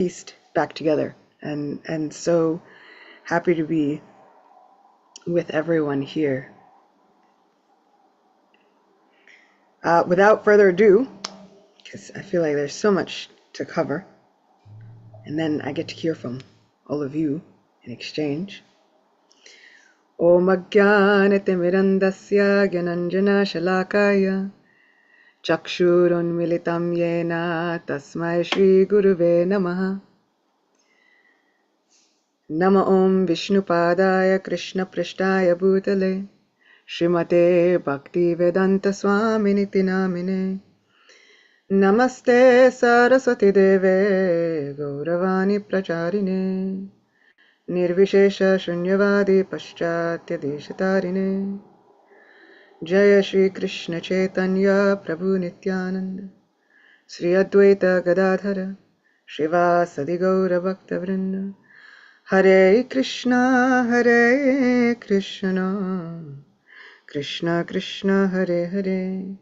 pieced back together, and so happy to be with everyone here. Without further ado, because I feel like there's so much to cover, and then I get to hear from all of you in exchange. Om Ajnanatimirandasya Gyananjana Shalakaya Chakshurunmilitam Yena Tasmai Shri Guruve Namaha. Nama Om Vishnupadaya Krishna Prishtaya Bhutale Srimate Bhaktivedanta Swaminiti Namine. Namaste Saraswati Deve Gauravani Pracharine Nirvishesha Shunyavadi Paschatya Deshatarine. Jaya Shri Krishna Chaitanya Prabhu Nityananda Sri Advaita Gadadhara Shivasadi Gaura Bhakta Vrinda. Hare Krishna Krishna Krishna Hare Hare,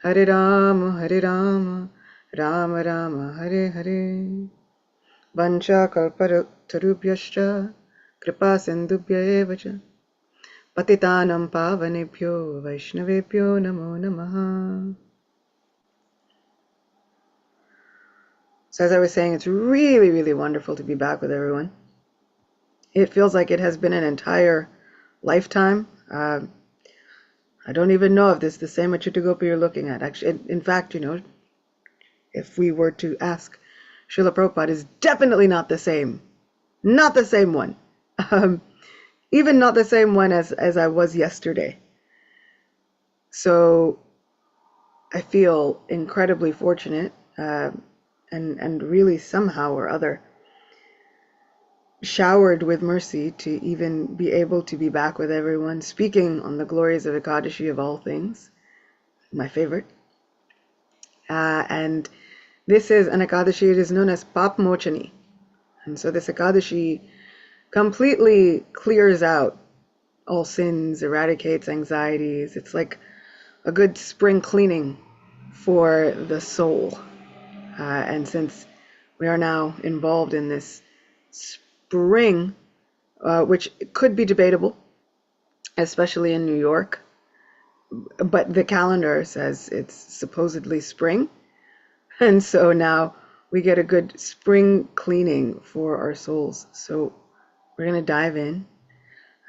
Hare Rama Rama Rama Hare Hare. Vancha kalpatarubhyascha kripa sindhubhya eva cha patitanam pavanebhyo vaishnavebhyo namo namaha. So as I was saying, it's really, really wonderful to be back with everyone. It feels like it has been an entire lifetime. I don't even know if this is the same Acyuta Gopi you're looking at. Actually, in fact, if we were to ask Srila Prabhupada, is definitely not the same. Not the same one. Even not the same one as I was yesterday. So I feel incredibly fortunate and really somehow or other showered with mercy to even be able to be back with everyone, speaking on the glories of EKADASI of all things, my favorite. And this is an EKADASI, it is known as Pap Mochani. And so this EKADASI completely clears out all sins, eradicates anxieties. It's like a good spring cleaning for the soul. And since we are now involved in this spring, which could be debatable, especially in New York, but the calendar says it's supposedly spring, and so now we get a good spring cleaning for our souls. So we're going to dive in.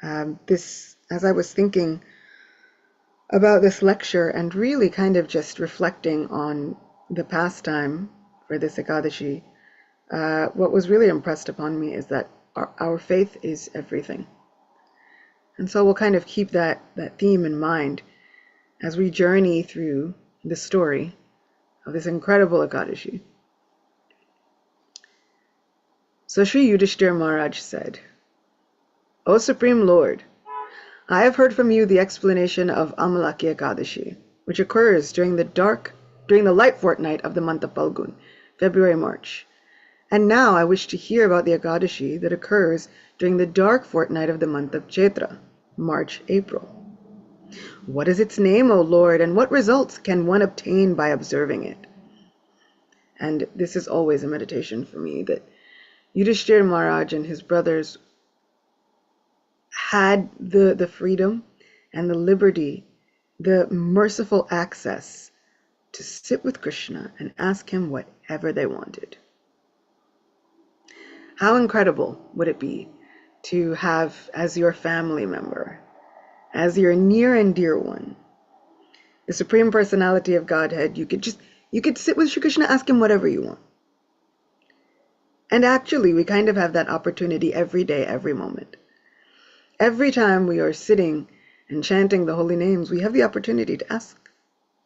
As I was thinking about this lecture and really kind of just reflecting on the pastime for this EKADASI, what was really impressed upon me is that our faith is everything. And so we'll kind of keep that theme in mind as we journey through the story of this incredible EKADASI. So Sri Yudhishthira Maharaj said, O Supreme Lord, I have heard from you the explanation of Amalaki EKADASI, which occurs during the light fortnight of the month of Phalgun, February-March. And now I wish to hear about the EKADASI that occurs during the dark fortnight of the month of Chaitra, March-April. What is its name, O Lord, and what results can one obtain by observing it? And this is always a meditation for me, that Yudhishthira Maharaj and his brothers had the freedom and the liberty, the merciful access to sit with Krishna and ask him whatever they wanted. How incredible would it be to have as your family member, as your near and dear one, the Supreme Personality of Godhead? You could sit with Shri Krishna, ask him whatever you want. And actually, we kind of have that opportunity every day, every moment. Every time we are sitting and chanting the holy names, we have the opportunity to ask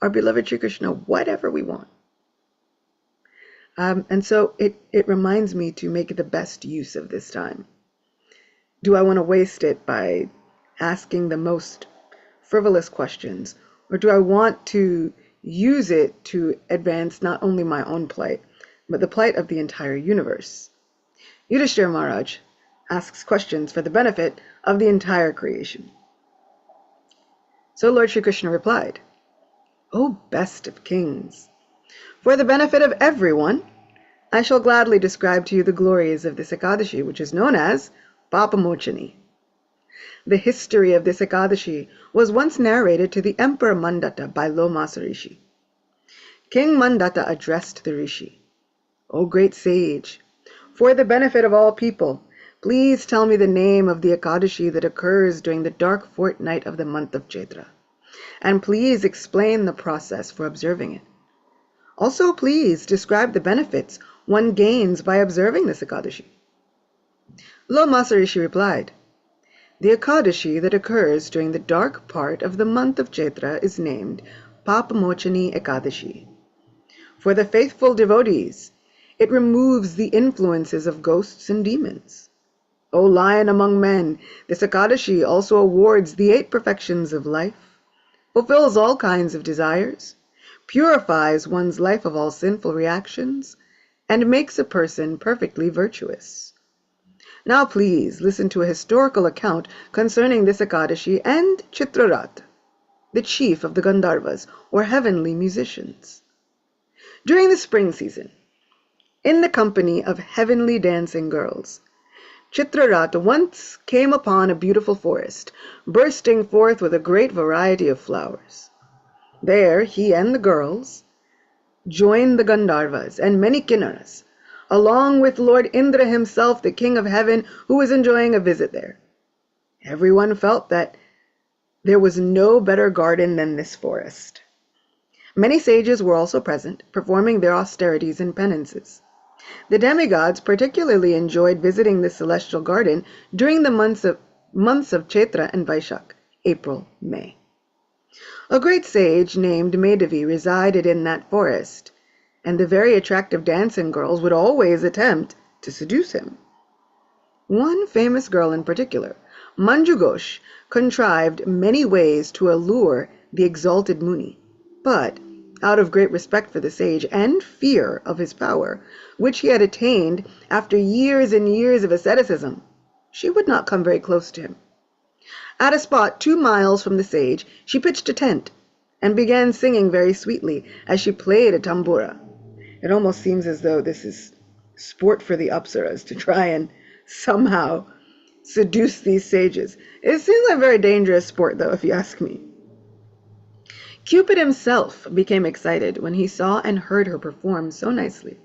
our beloved Shri Krishna whatever we want. And so it reminds me to make the best use of this time. Do I want to waste it by asking the most frivolous questions, or do I want to use it to advance not only my own plight, but the plight of the entire universe? Yudhishthira Maharaj asks questions for the benefit of the entire creation. So Lord Shri Krishna replied, O best of kings, for the benefit of everyone, I shall gladly describe to you the glories of this Ekadashi, which is known as Papamochani. The history of this Ekadashi was once narrated to the Emperor Mandata by Lomasa Rishi. King Mandata addressed the Rishi, "O great sage, for the benefit of all people, please tell me the name of the Ekadashi that occurs during the dark fortnight of the month of Chaitra, and please explain the process for observing it. Also, please describe the benefits one gains by observing this Ekadashi." Lomasa Rishi replied, "The Ekadashi that occurs during the dark part of the month of Chaitra is named Papamochani Ekadashi. For the faithful devotees, it removes the influences of ghosts and demons. O lion among men, this Ekadashi also awards the 8 perfections of life, fulfills all kinds of desires, purifies one's life of all sinful reactions, and makes a person perfectly virtuous. Now please listen to a historical account concerning this Ekadashi and Chitraratha, the chief of the Gandharvas, or heavenly musicians. During the spring season, in the company of heavenly dancing girls, Chitraratha once came upon a beautiful forest, bursting forth with a great variety of flowers. There he and the girls joined the Gandharvas and many Kinnaras, along with Lord Indra himself, the king of heaven, who was enjoying a visit there. Everyone felt that there was no better garden than this forest. Many sages were also present, performing their austerities and penances. The demigods particularly enjoyed visiting this celestial garden during the months of Chaitra and Vaishak, April, May. A great sage named Madhavi resided in that forest, and the very attractive dancing girls would always attempt to seduce him. One famous girl in particular, Manju Ghosh, contrived many ways to allure the exalted Muni, but out of great respect for the sage and fear of his power, which he had attained after years and years of asceticism, she would not come very close to him. At a spot 2 miles from the sage, she pitched a tent and began singing very sweetly as she played a tambura. It almost seems as though this is sport for the apsaras to try and somehow seduce these sages. It seems like a very dangerous sport, though, if you ask me. Cupid himself became excited when he saw and heard her perform so nicely,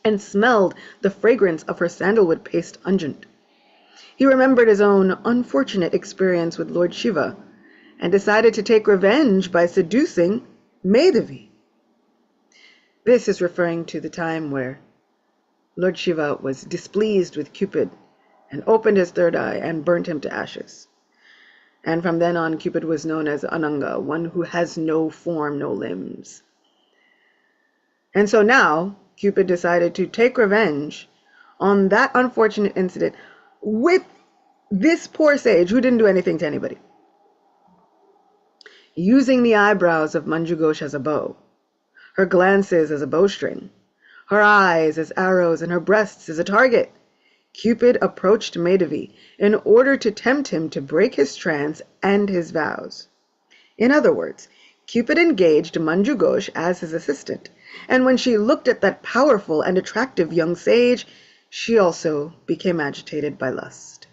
and smelled the fragrance of her sandalwood paste unguent. He remembered his own unfortunate experience with Lord Shiva, and decided to take revenge by seducing Madhavi. This is referring to the time where Lord Shiva was displeased with Cupid and opened his third eye and burnt him to ashes. And from then on, Cupid was known as Ananga, one who has no form, no limbs. And so now, Cupid decided to take revenge on that unfortunate incident with this poor sage who didn't do anything to anybody. Using the eyebrows of Manju Ghosh as a bow, her glances as a bowstring, her eyes as arrows, and her breasts as a target, Cupid approached Madhavi in order to tempt him to break his trance and his vows. In other words, Cupid engaged Manju Ghosh as his assistant, and when she looked at that powerful and attractive young sage, she also became agitated by lust.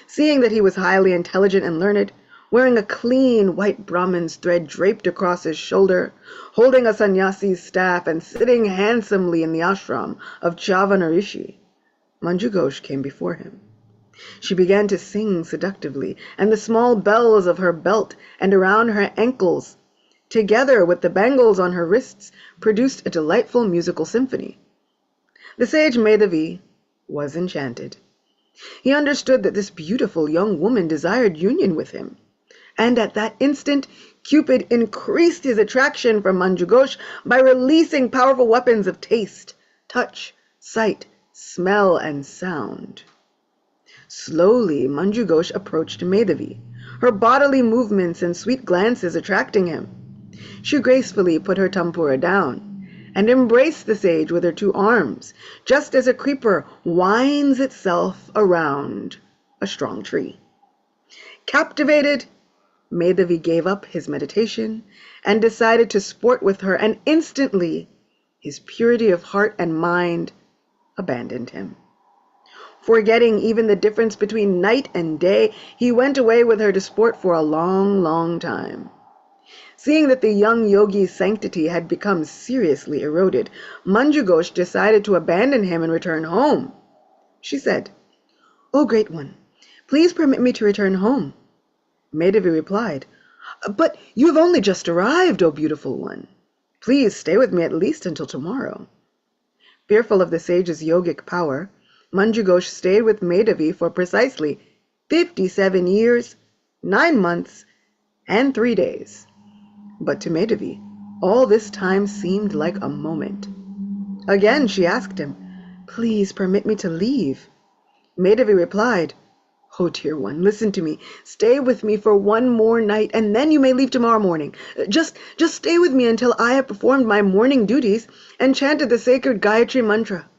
Seeing that he was highly intelligent and learned, wearing a clean white Brahmin's thread draped across his shoulder, holding a sannyasi's staff, and sitting handsomely in the ashram of Chavana Rishi, Manju Ghosh came before him. She began to sing seductively, and the small bells of her belt and around her ankles, together with the bangles on her wrists, produced a delightful musical symphony. The sage Madhavi was enchanted. He understood that this beautiful young woman desired union with him, and at that instant Cupid increased his attraction for Manju Ghosh by releasing powerful weapons of taste, touch, sight, smell, and sound. Slowly, Manju Ghosh approached Madhavi, her bodily movements and sweet glances attracting him. She gracefully put her tampura down and embraced the sage with her 2 arms, just as a creeper winds itself around a strong tree. Captivated, Madhavi gave up his meditation and decided to sport with her, and instantly his purity of heart and mind abandoned him. Forgetting even the difference between night and day, he went away with her to sport for a long, long time. Seeing that the young yogi's sanctity had become seriously eroded, Manju Ghosh decided to abandon him and return home. She said, "O Great One, please permit me to return home." Madhavi replied, "But you have only just arrived, O beautiful one. Please stay with me at least until tomorrow." Fearful of the sage's yogic power, Manju Ghosh stayed with Madhavi for precisely 57 years, 9 months, and 3 days. But to Madhavi, all this time seemed like a moment. Again she asked him, "Please permit me to leave." Madhavi replied, "Oh dear one, listen to me. Stay with me for one more night, and then you may leave tomorrow morning. Just stay with me until I have performed my morning duties and chanted the sacred Gayatri mantra.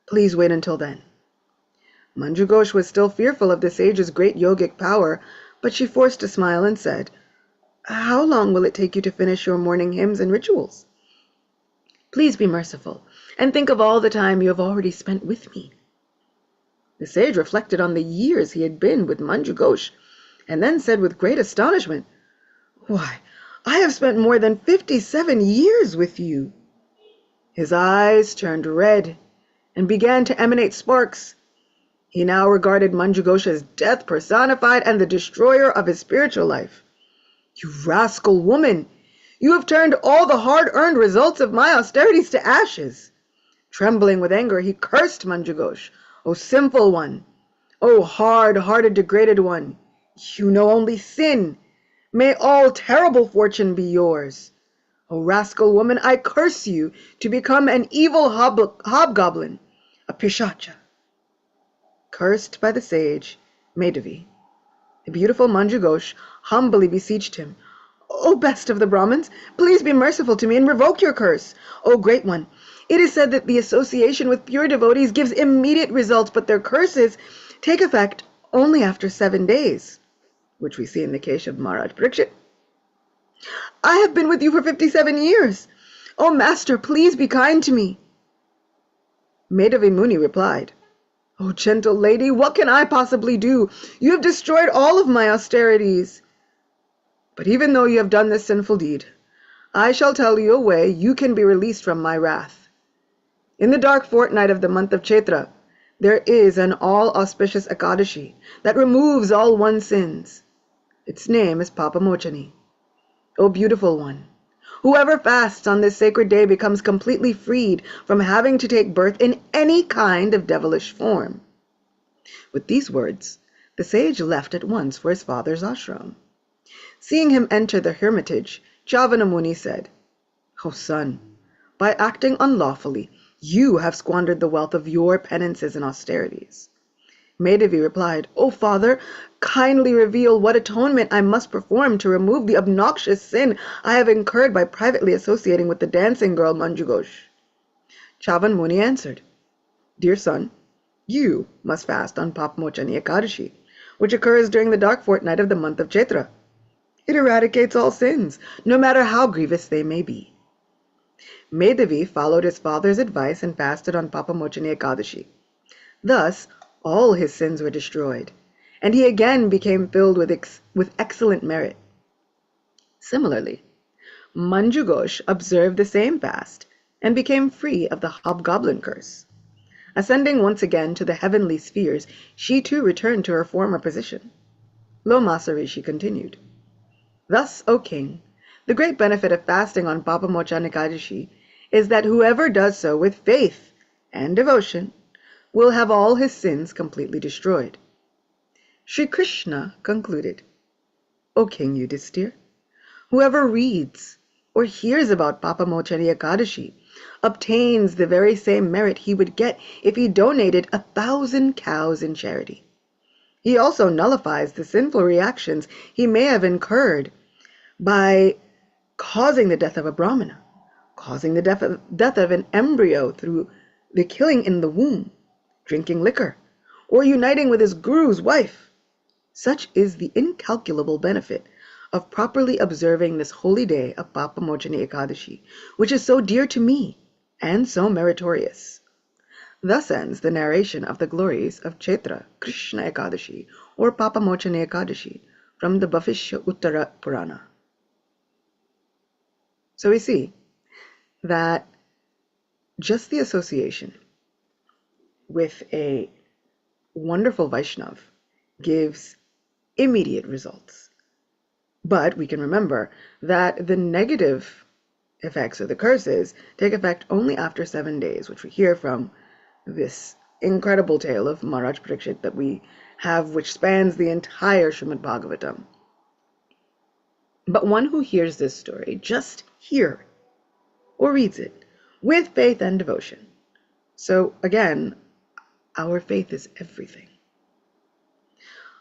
Please wait until then." Manju Ghosh was still fearful of the sage's great yogic power, but she forced a smile and said, "How long will it take you to finish your morning hymns and rituals? Please be merciful, and think of all the time you have already spent with me." The sage reflected on the years he had been with Manju Ghosh, and then said with great astonishment, "Why, I have spent more than 57 years with you." His eyes turned red and began to emanate sparks. He now regarded Manju Ghosh as death personified and the destroyer of his spiritual life. "You rascal woman! You have turned all the hard-earned results of my austerities to ashes." Trembling with anger, he cursed Manju Ghosh. "O sinful one! O hard-hearted, degraded one! You know only sin. May all terrible fortune be yours. O rascal woman, I curse you to become an evil hobgoblin, a pishacha." Cursed by the sage, Madhavi, the beautiful Manju Ghosh humbly beseeched him, "O best of the Brahmins, please be merciful to me and revoke your curse. O Great One, it is said that the association with pure devotees gives immediate results, but their curses take effect only after 7 days, which we see in the case of Maharaj Parikshit. I have been with you for 57 years. O Master, please be kind to me." Madhavi Muni replied, "O gentle lady, what can I possibly do? You have destroyed all of my austerities. But even though you have done this sinful deed, I shall tell you a way you can be released from my wrath. In the dark fortnight of the month of Chaitra, there is an all-auspicious EKADASI that removes all one's sins. Its name is Papamochani. O beautiful one, whoever fasts on this sacred day becomes completely freed from having to take birth in any kind of devilish form." With these words, the sage left at once for his father's ashram. Seeing him enter the hermitage, Chavana Muni said, "O son, by acting unlawfully, you have squandered the wealth of your penances and austerities." Madhavi replied, "O father, kindly reveal what atonement I must perform to remove the obnoxious sin I have incurred by privately associating with the dancing girl Manju Ghosh." Chavan Muni answered, "Dear son, you must fast on Papamochani Ekadashi, which occurs during the dark fortnight of the month of Chaitra. It eradicates all sins, no matter how grievous they may be." Madhavi followed his father's advice and fasted on Papamochani Ekadashi. Thus, all his sins were destroyed, and he again became filled with excellent merit. Similarly, Manju Ghosh observed the same fast and became free of the hobgoblin curse. Ascending once again to the heavenly spheres, she too returned to her former position. Loma Maharishi continued, "Thus, O king, the great benefit of fasting on Papamochani Ekadashi is that whoever does so with faith and devotion will have all his sins completely destroyed." Sri Krishna concluded, "O King Yudhisthira, whoever reads or hears about Papamochani Ekadashi obtains the very same merit he would get if he donated 1,000 cows in charity. He also nullifies the sinful reactions he may have incurred by causing the death of a Brahmana, causing the death of an embryo through the killing in the womb, drinking liquor, or uniting with his guru's wife. Such is the incalculable benefit of properly observing this holy day of Papamochani Ekadashi, which is so dear to me, and so meritorious. Thus ends the narration of the glories of Chaitra Krishna Ekadashi or Papamochana Ekadashi from the Bhavishya Uttara Purana. So we see that just the association with a wonderful Vaishnav gives immediate results. But we can remember that the negative effects or the curses take effect only after 7 days, which we hear from this incredible tale of Maharaj Parikshit that we have, which spans the entire Srimad Bhagavatam. But one who hears this story, just here, or reads it, with faith and devotion. So again, our faith is everything.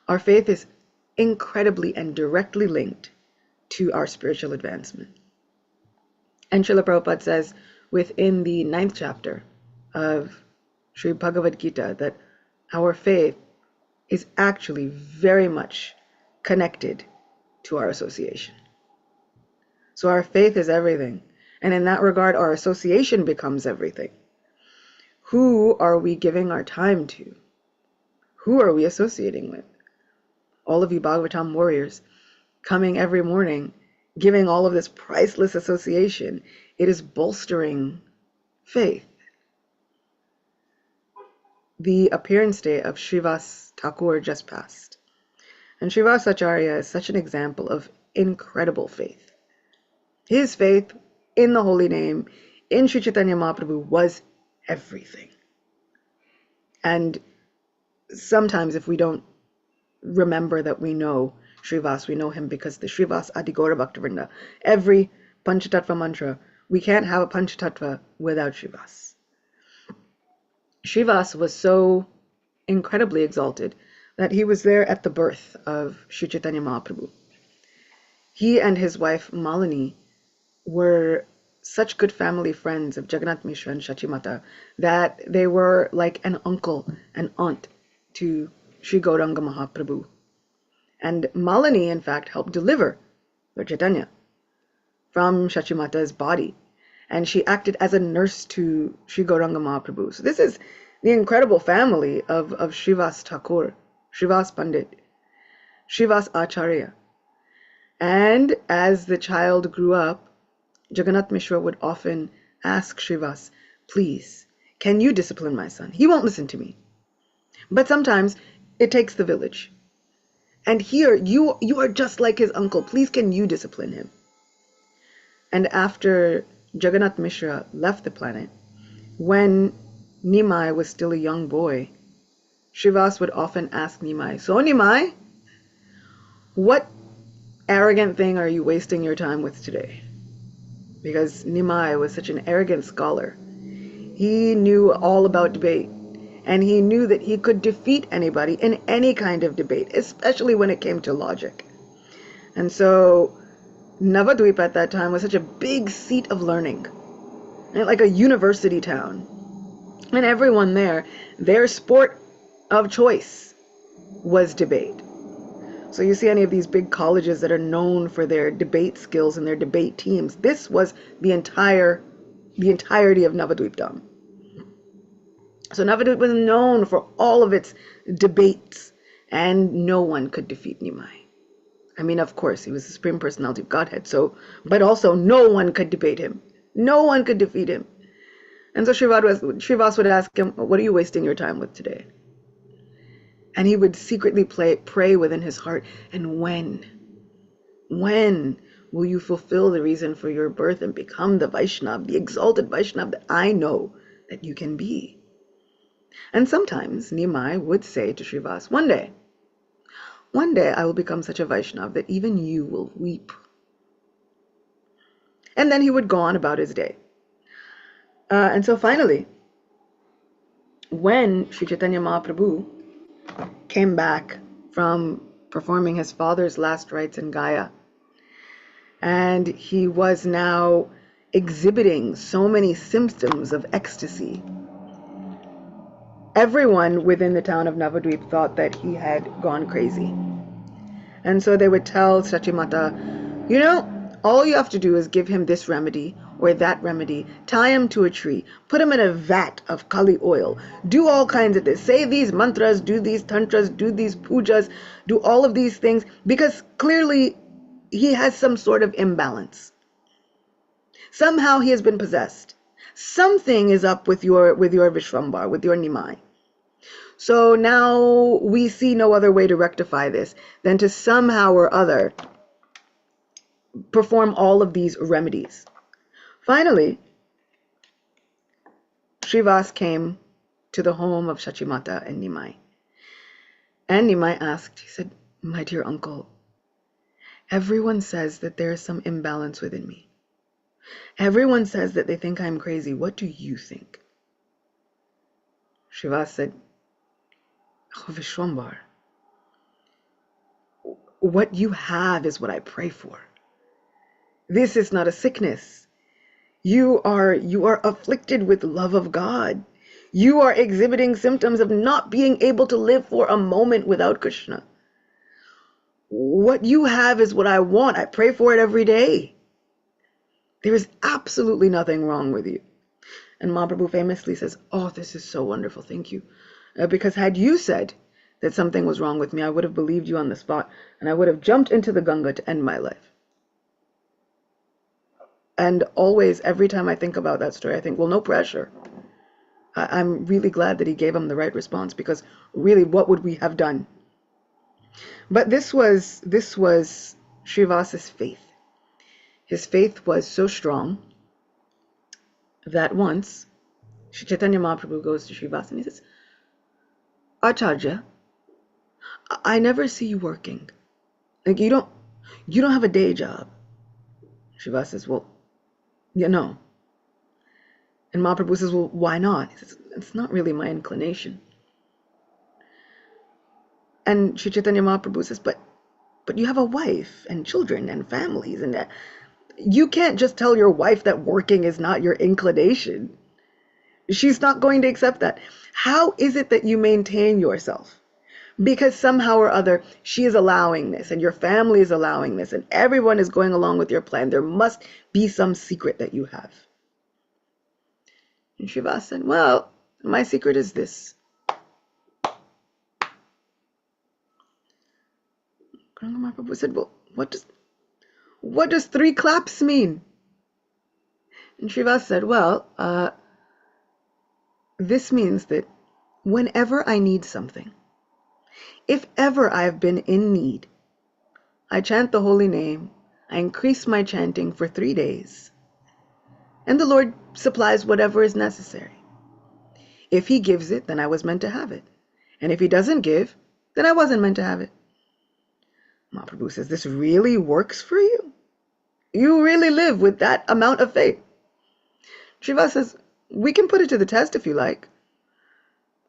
Our faith is incredibly and directly linked to our spiritual advancement. And Srila Prabhupada says within the 9th chapter of Sri Bhagavad Gita that our faith is actually very much connected to our association. So our faith is everything. And in that regard, our association becomes everything. Who are we giving our time to? Who are we associating with? All of you Bhagavatam warriors coming every morning, giving all of this priceless association, it is bolstering faith. The appearance day of Srivas Thakur just passed. And Srivas Acharya is such an example of incredible faith. His faith in the holy name, in Sri Chaitanya Mahaprabhu, was everything. And sometimes if we don't remember that we know Srivas, we know him because the Srivas Adigora Bhaktavrinda, every Panchatattva mantra, we can't have a Panchatattva without Srivas. Srivas was so incredibly exalted that he was there at the birth of Sri Chaitanya Mahaprabhu. He and his wife Malini were such good family friends of Jagannath Mishra and Shachimata that they were like an uncle and aunt to Sri Gauranga Mahaprabhu. And Malini, in fact, helped deliver Lord Chaitanya from Shachimata's body. And she acted as a nurse to Sri Gauranga Mahaprabhu. So this is the incredible family of Srivas Thakur, Srivas Pandit, Srivas Acharya. And as the child grew up, Jagannath Mishra would often ask Srivas, please, can you discipline my son? He won't listen to me. But sometimes it takes the village. And here, you are just like his uncle. Please, can you discipline him? And after Jagannath Mishra left the planet, when Nimai was still a young boy, Srivas would often ask Nimai, so Nimai, what arrogant thing are you wasting your time with today? Because Nimai was such an arrogant scholar. He knew all about debate, and he knew that he could defeat anybody in any kind of debate, especially when it came to logic. And so Navadvip at that time was such a big seat of learning, like a university town. And everyone there, their sport of choice was debate. So you see any of these big colleges that are known for their debate skills and their debate teams, this was the entirety of Navadvipdam. So Navadvip was known for all of its debates, and no one could defeat Nimai. I mean, of course, he was the Supreme Personality of Godhead, but also no one could debate him. No one could defeat him. And so Srivas would ask him, what are you wasting your time with today? And he would secretly pray within his heart, and when will you fulfill the reason for your birth and become the Vaishnav, the exalted Vaishnav that I know that you can be? And sometimes Nimai would say to Srivas, one day I will become such a Vaishnav that even you will weep. And then he would go on about his day. And so finally, when Sri Chaitanya Mahaprabhu came back from performing his father's last rites in Gaya, and he was now exhibiting so many symptoms of ecstasy, everyone within the town of Navadvip thought that he had gone crazy. And so they would tell Shachimata, all you have to do is give him this remedy, or that remedy, tie him to a tree, put him in a vat of Kali oil, do all kinds of this, say these mantras, do these tantras, do these pujas, do all of these things, because clearly he has some sort of imbalance. Somehow he has been possessed. Something is up with your Vishwambar, with your Nimai. So now we see no other way to rectify this than to somehow or other perform all of these remedies. Finally, Srivas came to the home of Shachimata and Nimai. And Nimai asked, he said, "My dear uncle, everyone says that there is some imbalance within me. Everyone says that they think I'm crazy. What do you think?" Srivas said, "Oh, Vishwambar, what you have is what I pray for. This is not a sickness. You are afflicted with love of God. You are exhibiting symptoms of not being able to live for a moment without Krishna. What you have is what I want. I pray for it every day. There is absolutely nothing wrong with you." And Mahaprabhu famously says, "Oh, this is so wonderful. Thank you. Because had you said that something was wrong with me, I would have believed you on the spot, and I would have jumped into the Ganga to end my life." And always, every time I think about that story, I think, well, no pressure. I'm really glad that he gave him the right response, because really, what would we have done? But this was Srivas's faith. His faith was so strong that once Shri Chaitanya Mahaprabhu goes to Srivas and he says, "Acharya, I never see you working. Like you don't have a day job." Srivas says, "Well, yeah, no." And Mahaprabhu says, "Well, why not?" He says, "It's not really my inclination." And Shri Chaitanya Mahaprabhu says, but you have a wife and children and families, and that you can't just tell your wife that working is not your inclination. She's not going to accept that. How is it that you maintain yourself? Because somehow or other, she is allowing this, and your family is allowing this, and everyone is going along with your plan. There must be some secret that you have." And Srivas said, "Well, my secret is this." Gauranga Mahaprabhu said, "Well, what does 3 claps mean?" And Srivas said, "Well, this means that whenever I need something, if ever I have been in need, I chant the holy name, I increase my chanting for 3 days, and the Lord supplies whatever is necessary. If he gives it, then I was meant to have it. And if he doesn't give, then I wasn't meant to have it." Mahaprabhu says, "This really works for you? You really live with that amount of faith?" Srivas says, "We can put it to the test if you like.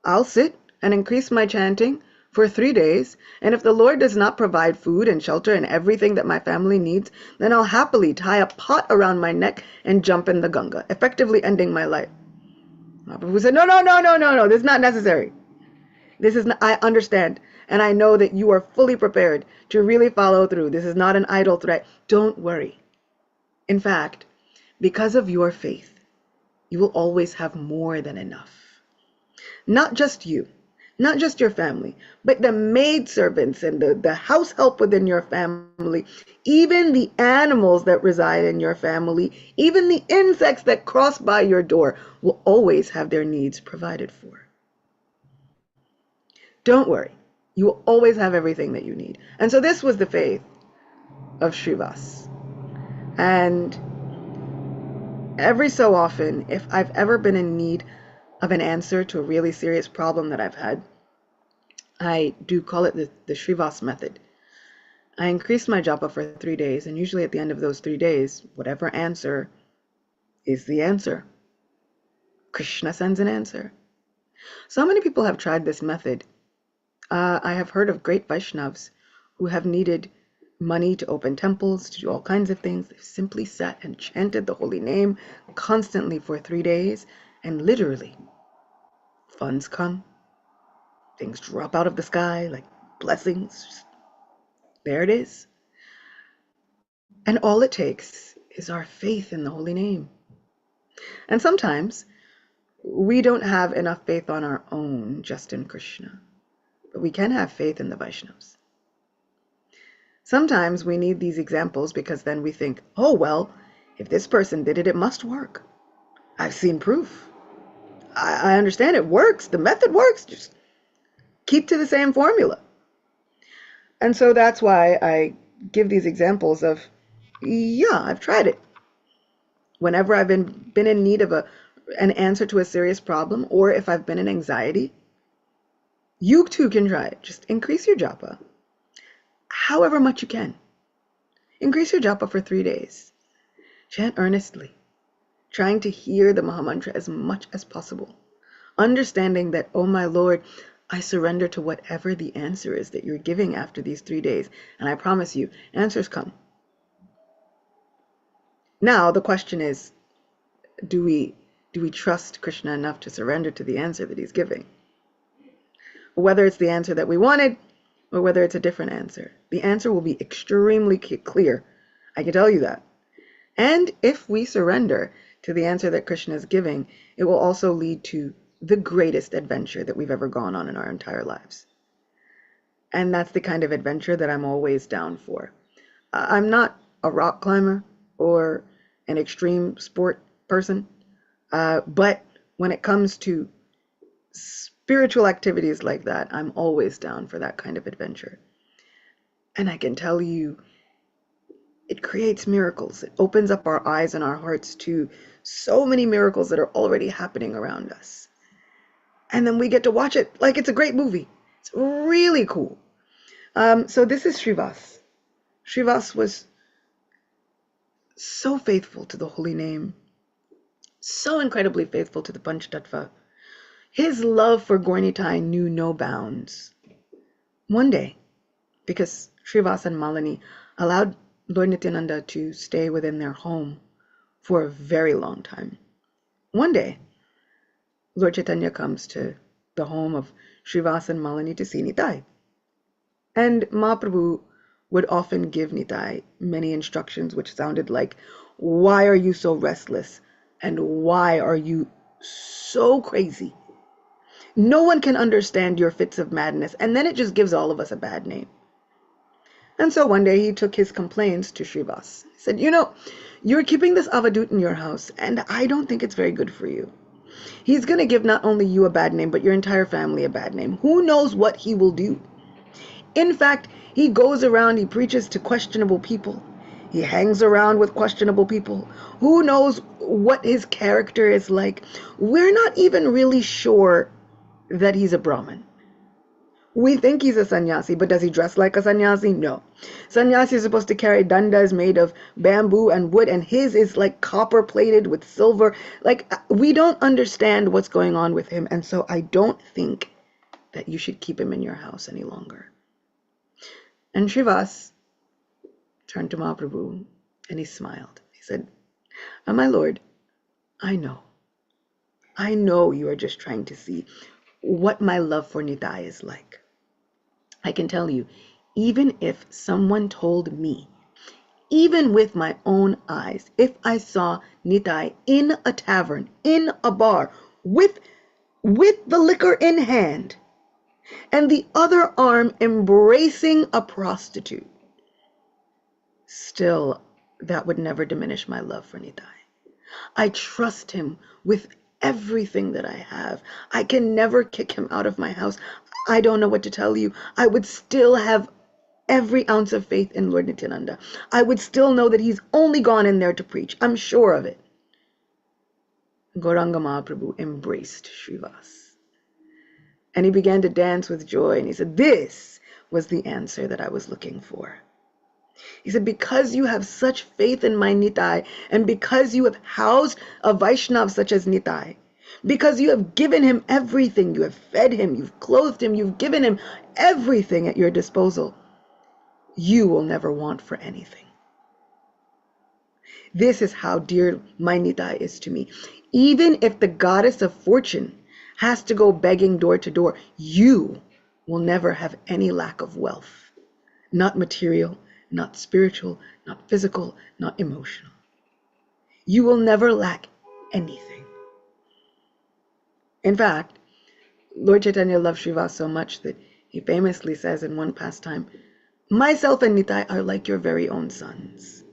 I'll sit and increase my chanting for 3 days, and if the Lord does not provide food and shelter and everything that my family needs, then I'll happily tie a pot around my neck and jump in the Ganga, effectively ending my life." Mahaprabhu said, No, this is not necessary. This is not, I understand, and I know that you are fully prepared to really follow through. This is not an idle threat. Don't worry. In fact, because of your faith, you will always have more than enough. Not just you, not just your family, but the maidservants and the house help within your family, even the animals that reside in your family, even the insects that cross by your door will always have their needs provided for. Don't worry. You will always have everything that you need. And so this was the faith of Srivas. And every so often, if I've ever been in need of an answer to a really serious problem that I've had, I do call it the Srivas method. I increase my japa for 3 days, and usually at the end of those 3 days, whatever answer is the answer. Krishna sends an answer. So many people have tried this method. I have heard of great Vaishnavas who have needed money to open temples, to do all kinds of things. They've simply sat and chanted the holy name constantly for 3 days, and literally, funds come, things drop out of the sky like blessings. There it is. And all it takes is our faith in the holy name. And sometimes we don't have enough faith on our own just in Krishna, but we can have faith in the Vaishnavas. Sometimes we need these examples because then we think, oh, well, if this person did it, it must work. I've seen proof. I understand it works. The method works. Just keep to the same formula. And so that's why I give these examples of, yeah, I've tried it. Whenever I've been in need of an answer to a serious problem, or if I've been in anxiety, you too can try it. Just increase your japa, however much you can. Increase your japa for 3 days. Chant earnestly, trying to hear the Mahamantra as much as possible. Understanding that, oh my Lord, I surrender to whatever the answer is that you're giving after these 3 days. And I promise you, answers come. Now, the question is, do we trust Krishna enough to surrender to the answer that he's giving? Whether it's the answer that we wanted, or whether it's a different answer. The answer will be extremely clear. I can tell you that. And if we surrender to the answer that Krishna is giving, it will also lead to the greatest adventure that we've ever gone on in our entire lives. And that's the kind of adventure that I'm always down for. I'm not a rock climber or an extreme sport person, but when it comes to spiritual activities like that, I'm always down for that kind of adventure. And I can tell you, it creates miracles. It opens up our eyes and our hearts to so many miracles that are already happening around us. And then we get to watch it like it's a great movie. It's really cool. So this is Srivas. Srivas was so faithful to the holy name, so incredibly faithful to the Panchatattva. His love for Gaurnitai knew no bounds. One day, because Srivas and Malini allowed Lord Nityananda to stay within their home for a very long time. One day, Lord Chaitanya comes to the home of Srivas and Malini to see Nitai. And Mahaprabhu would often give Nitai many instructions which sounded like, why are you so restless? And why are you so crazy? No one can understand your fits of madness. And then it just gives all of us a bad name. And so one day he took his complaints to Srivas. He said, you're keeping this avadut in your house, and I don't think it's very good for you. He's going to give not only you a bad name, but your entire family a bad name. Who knows what he will do? In fact, he goes around, he preaches to questionable people. He hangs around with questionable people. Who knows what his character is like? We're not even really sure that he's a Brahmin. We think he's a sannyasi, but does he dress like a sannyasi? No. Sannyasi is supposed to carry dandas made of bamboo and wood, and his is like copper plated with silver. Like, we don't understand what's going on with him, and so I don't think that you should keep him in your house any longer. And Srivas turned to Mahaprabhu, and he smiled. He said, my lord, I know you are just trying to see what my love for Nitai is like. I can tell you, even if someone told me, even with my own eyes, if I saw Nitai in a tavern, in a bar, with the liquor in hand, and the other arm embracing a prostitute, still, that would never diminish my love for Nitai. I trust him with everything that I have. I can never kick him out of my house. I don't know what to tell you. I would still have every ounce of faith in Lord Nityananda. I would still know that he's only gone in there to preach. I'm sure of it. Gauranga Mahaprabhu embraced Srivas. And he began to dance with joy. And he said, this was the answer that I was looking for. He said, because you have such faith in my Nitai, and because you have housed a Vaishnav such as Nitai, because you have given him everything, you have fed him, you've clothed him, you've given him everything at your disposal, you will never want for anything. This is how dear my Nitai is to me. Even if the goddess of fortune has to go begging door to door, you will never have any lack of wealth. Not material, not spiritual, not physical, not emotional. You will never lack anything. In fact, Lord Chaitanya loved Srivas so much that he famously says in one pastime, myself and Nitai are like your very own sons.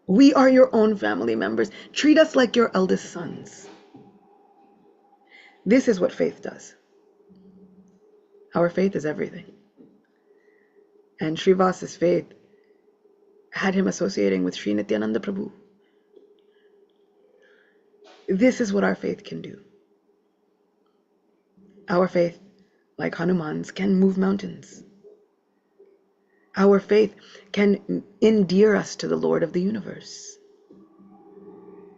We are your own family members. Treat us like your eldest sons. This is what faith does. Our faith is everything. And Srivas's faith had him associating with Sri Nityananda Prabhu. This is what our faith can do. Our faith, like Hanuman's, can move mountains. Our faith can endear us to the Lord of the universe.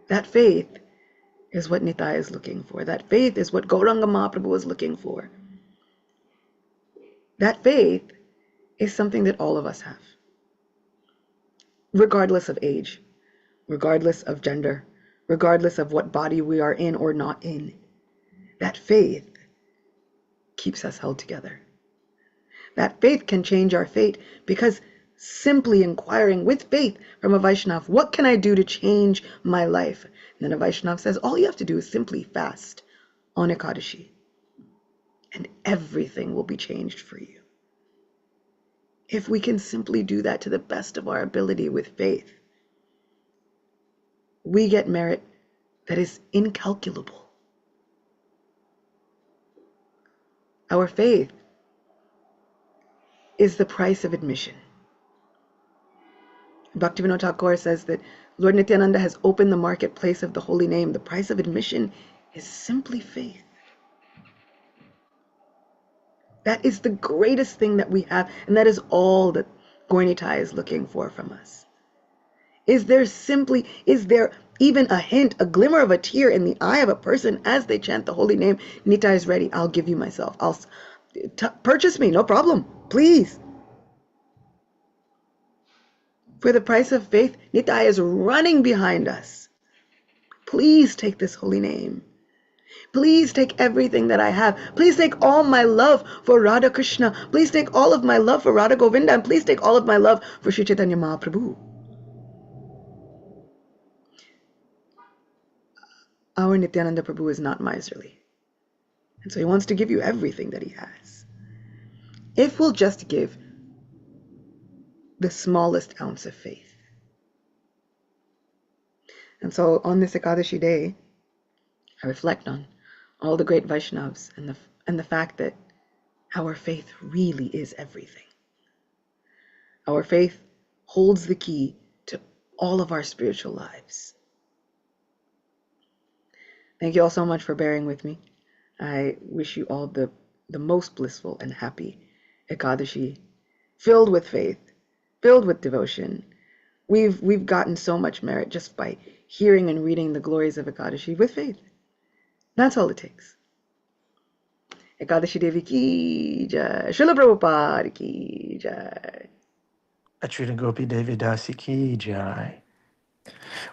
That faith is what Nitai is looking for. That faith is what Gauranga Mahaprabhu is looking for. That faith is something that all of us have, regardless of age, regardless of gender, regardless of what body we are in or not in. That faith keeps us held together. That faith can change our fate, because simply inquiring with faith from a Vaishnav, what can I do to change my life? And then a Vaishnav says, all you have to do is simply fast on EKADASI, and everything will be changed for you. If we can simply do that to the best of our ability with faith, we get merit that is incalculable. Our faith is the price of admission. Bhaktivinoda Thakur says that Lord Nityananda has opened the marketplace of the holy name. The price of admission is simply faith. That is the greatest thing that we have, and that is all that Gaur Nitai is looking for from us. Is there even a hint, a glimmer of a tear in the eye of a person as they chant the holy name? Nitai is ready. I'll give you myself. Purchase me, no problem, please. For the price of faith, Nitai is running behind us. Please take this holy name. Please take everything that I have. Please take all my love for Radha Krishna. Please take all of my love for Radha Govinda. And please take all of my love for Sri Chaitanya Mahaprabhu. Our Nityananda Prabhu is not miserly. And so he wants to give you everything that he has. If we'll just give the smallest ounce of faith. And so on this EKADASI day, I reflect on all the great Vaishnavas and the fact that our faith really is everything. Our faith holds the key to all of our spiritual lives. Thank you all so much for bearing with me. I wish you all the most blissful and happy EKADASI, filled with faith, filled with devotion. We've gotten so much merit just by hearing and reading the glories of EKADASI with faith. That's all it takes. EKADASI Devi ki jai. Srila Prabhupada ki jai. Acyuta Gopi Devi Dasi ki jai.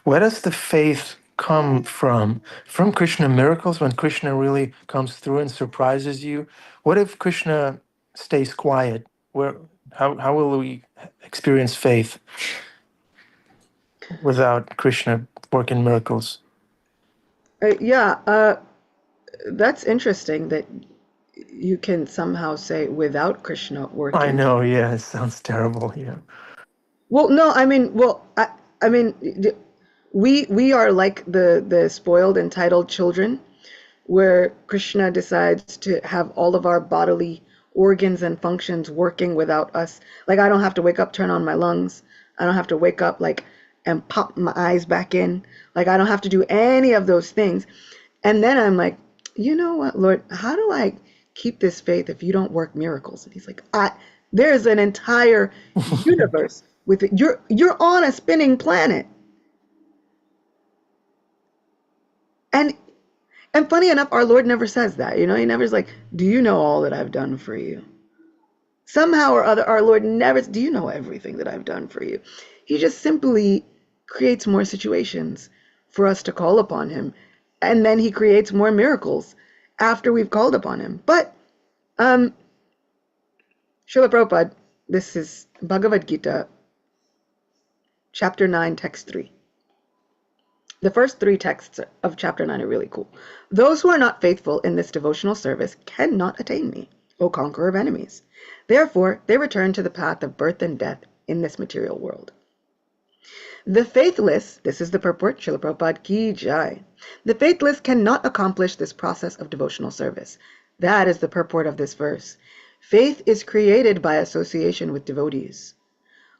Where does the faith come from? From Krishna miracles, when Krishna really comes through and surprises you? What if Krishna stays quiet? How will we experience faith without Krishna working miracles? That's interesting that you can somehow say without Krishna working. I know, yeah, it sounds terrible, yeah. Well, no, I mean, we are like the spoiled, entitled children, where Krishna decides to have all of our bodily organs and functions working without us. Like, I don't have to wake up, turn on my lungs. I don't have to wake up, and pop my eyes back in. Like, I don't have to do any of those things. And then I'm like, you know what, Lord, how do I keep this faith if you don't work miracles? And he's like, there's an entire universe with it. You're on a spinning planet. And funny enough, our Lord never says that. He never is like, do you know all that I've done for you? Somehow or other, our Lord never, do you know everything that I've done for you? He just simply creates more situations for us to call upon him. And then he creates more miracles after we've called upon him. But, Srila Prabhupada, this is Bhagavad Gita, chapter 9, text 3. The first 3 texts of chapter 9 are really cool. Those who are not faithful in this devotional service cannot attain me, O conqueror of enemies. Therefore, they return to the path of birth and death in this material world. The faithless, this is the purport, Srila Prabhupada Ki Jai. The faithless cannot accomplish this process of devotional service. That is the purport of this verse. Faith is created by association with devotees.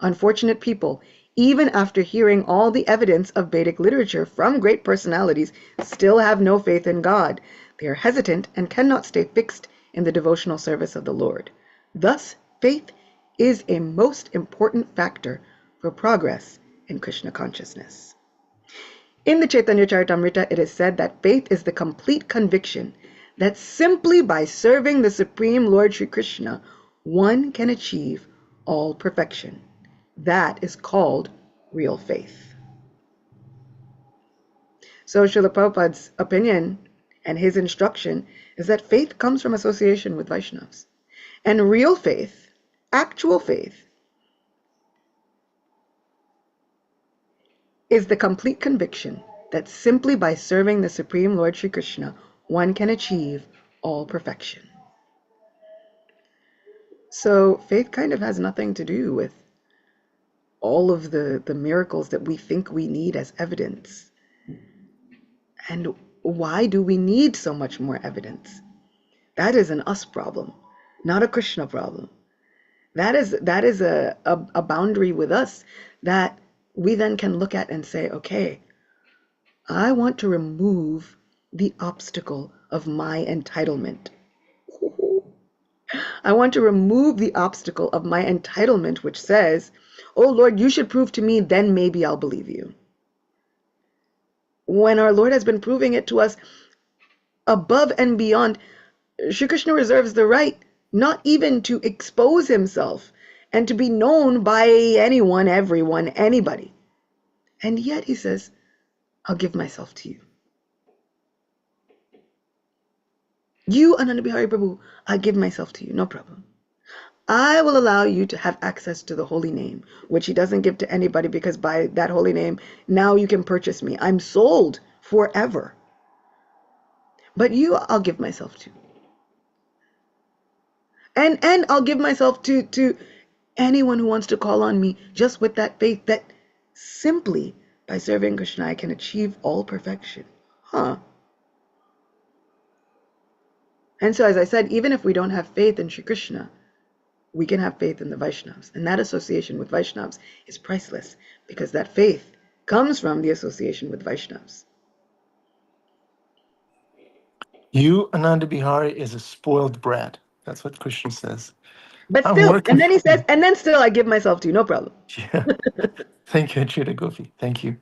Unfortunate people, even after hearing all the evidence of Vedic literature from great personalities, still have no faith in God. They are hesitant and cannot stay fixed in the devotional service of the Lord. Thus, faith is a most important factor for progress in Krishna consciousness. In the Chaitanya Charitamrita, it is said that faith is the complete conviction that simply by serving the Supreme Lord Sri Krishna, one can achieve all perfection. That is called real faith. So Srila Prabhupada's opinion and his instruction is that faith comes from association with Vaishnavas. And real faith, actual faith, is the complete conviction that simply by serving the Supreme Lord Sri Krishna, one can achieve all perfection. So faith kind of has nothing to do with all of the miracles that we think we need as evidence. And why do we need so much more evidence? That is an us problem, not a Krishna problem. That is a boundary with us that we then can look at and say, okay, I want to remove the obstacle of my entitlement. I want to remove the obstacle of my entitlement, which says, oh Lord, you should prove to me, then maybe I'll believe you. When our Lord has been proving it to us above and beyond, Sri Krishna reserves the right not even to expose himself and to be known by anyone, everyone, anybody. And yet he says, I'll give myself to you. You, Ananda Bihari Prabhu, I give myself to you, no problem. I will allow you to have access to the holy name, which he doesn't give to anybody because by that holy name, now you can purchase me. I'm sold forever. But you, I'll give myself to. And I'll give myself to anyone who wants to call on me just with that faith that simply by serving Krishna, I can achieve all perfection. And so, as I said, even if we don't have faith in Sri Krishna, we can have faith in the Vaishnavas. And that association with Vaishnavas is priceless because that faith comes from the association with Vaishnavas. You, Ananda Bihari, is a spoiled brat. That's what Krishna says. But I'm still, working and then he for says, you. and then still I give myself to you, no problem. Yeah. Thank you, Acyuta Gopi. Thank you.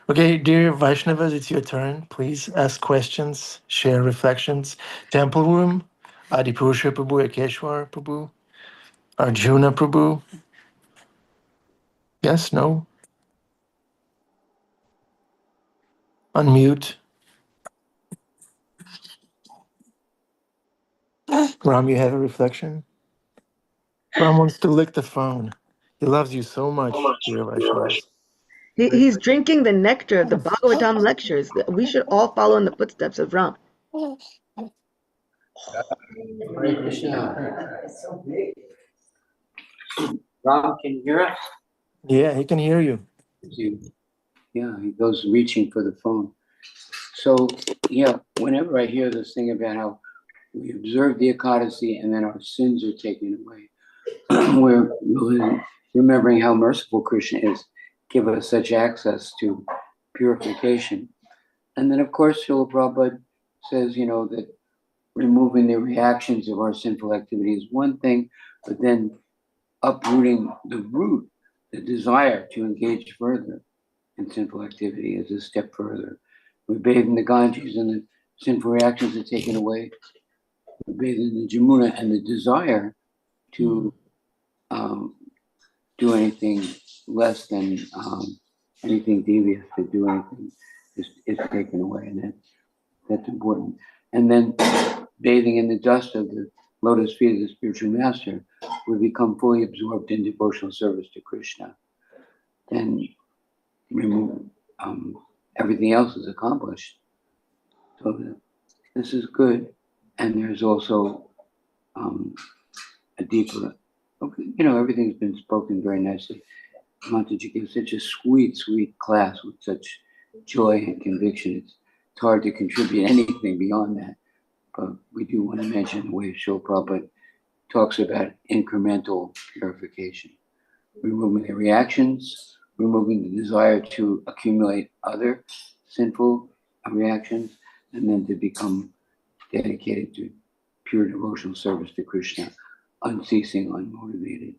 Okay, dear Vaishnavas, it's your turn. Please ask questions, share reflections. Temple Room, Adipurusha Prabhu, Ekeshwar Prabhu, Arjuna Prabhu. Yes, no? Unmute. Ram, you have a reflection? Ram wants to lick the phone. He loves you so much, dear Vaishnavas. He's drinking the nectar of the Bhagavatam lectures. We should all follow in the footsteps of Ram. Hare Krishna. Ram, can you hear us? Yeah, he can hear you. Yeah, he goes reaching for the phone. So, yeah, whenever I hear this thing about how we observe the EKADASI and then our sins are taken away, we're really remembering how merciful Krishna is, give us such access to purification. And then, of course, Srila Prabhupada says, that removing the reactions of our sinful activity is one thing, but then uprooting the root, the desire to engage further in sinful activity is a step further. We bathe in the Ganges and the sinful reactions are taken away. We bathe in the Jamuna and the desire to do anything less than anything devious, to do anything is taken away, and that's important. And then bathing in the dust of the lotus feet of the spiritual master, we become fully absorbed in devotional service to Krishna. Then remove everything else is accomplished. So this is good. And there's also a deeper, everything's been spoken very nicely. Mataji gives such a sweet, sweet class with such joy and conviction. It's hard to contribute anything beyond that. But we do want to mention the way Srila Prabhupada talks about incremental purification, removing the reactions, removing the desire to accumulate other sinful reactions, and then to become dedicated to pure devotional service to Krishna, unceasing, unmotivated,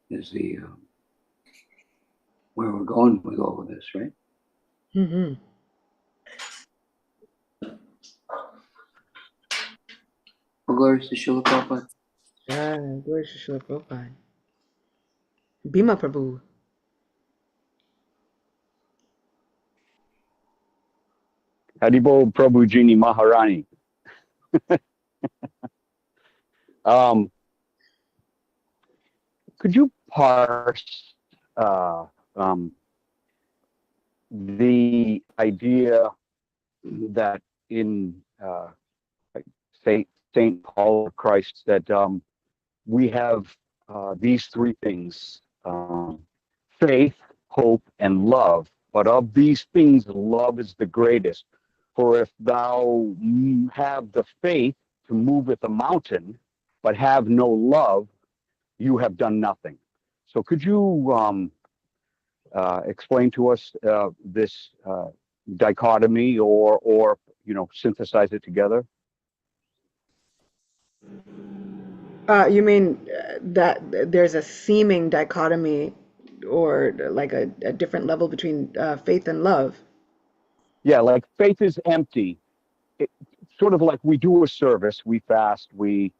is the where we're going with all of this, right? Mm-hmm. Well, glories to Srila Prabhupada. Glory to Srila Prabhupada. Bhima Prabhu. Haribo Prabhujini Maharani. Could you parse the idea that in Saint Paul of Christ that we have these three things: faith, hope, and love. But of these things, love is the greatest. For if thou have the faith to moveth a mountain, but have no love, you have done nothing. So could you explain to us this dichotomy, or synthesize it together? You mean that there's a seeming dichotomy or like a different level between faith and love? Yeah, like faith is empty. Sort of like we do a service, we fast, we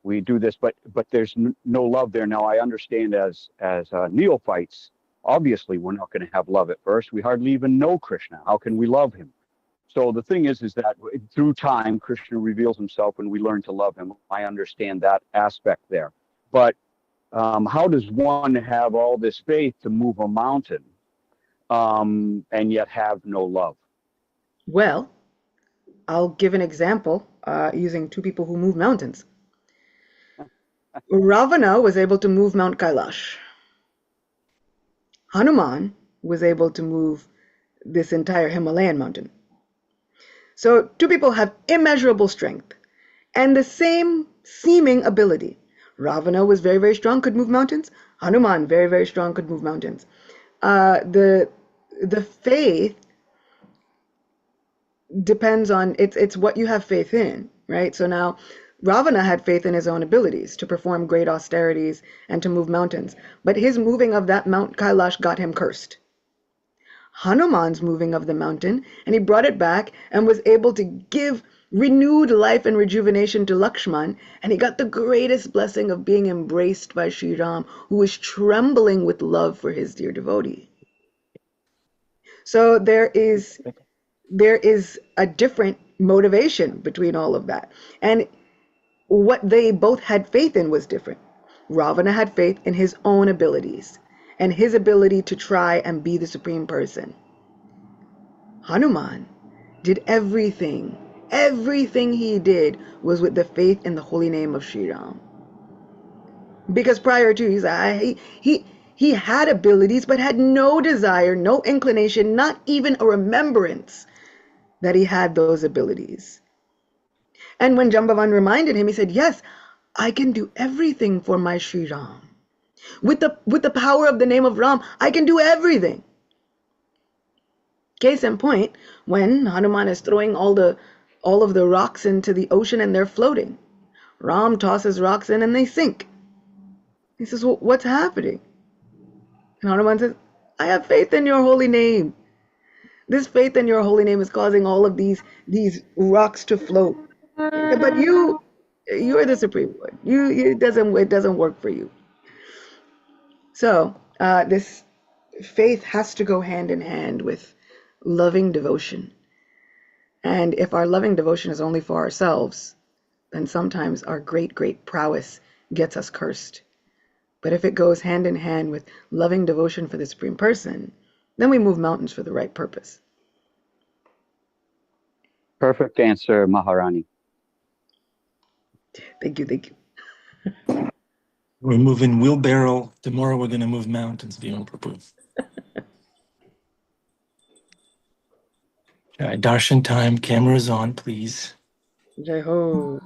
do this, but there's no love there. Now I understand as neophytes, obviously we're not going to have love at first. We hardly even know Krishna. How can we love him? So the thing is that through time, Krishna reveals himself and we learn to love him. I understand that aspect there. But how does one have all this faith to move a mountain and yet have no love? Well, I'll give an example using two people who move mountains. Ravana was able to move Mount Kailash. Hanuman was able to move this entire Himalayan mountain. So two people have immeasurable strength and the same seeming ability. Ravana was very, very strong, could move mountains. Hanuman, very, very strong, could move mountains. The faith depends on, it's what you have faith in, right? So now Ravana had faith in his own abilities to perform great austerities and to move mountains, but his moving of that Mount Kailash got him cursed. Hanuman's moving of the mountain, and he brought it back and was able to give renewed life and rejuvenation to Lakshman, and he got the greatest blessing of being embraced by Sri Ram, who was trembling with love for his dear devotee. So there is a different motivation between all of that. And what they both had faith in was different. Ravana had faith in his own abilities and his ability to try and be the supreme person. Hanuman did everything he did was with the faith in the holy name of Sri Ram. Because prior to, he had abilities but had no desire, no inclination, not even a remembrance that he had those abilities. And when Jambavan reminded him, he said, yes, I can do everything for my Sri Ram. With the power of the name of Ram, I can do everything. Case in point, when Hanuman is throwing all of the rocks into the ocean and they're floating, Ram tosses rocks in and they sink. He says, well, what's happening? And Hanuman says, I have faith in your holy name. This faith in your holy name is causing all of these rocks to float. But you are the supreme one. It doesn't work for you. So this faith has to go hand in hand with loving devotion. And if our loving devotion is only for ourselves, then sometimes our great, great prowess gets us cursed. But if it goes hand in hand with loving devotion for the Supreme Person, then we move mountains for the right purpose. Perfect answer, Maharani. Thank you, thank you. We're moving wheelbarrow. Tomorrow we're going to move mountains, Bhima Prabhu. Okay, darshan time. Cameras on, please. Jai Ho.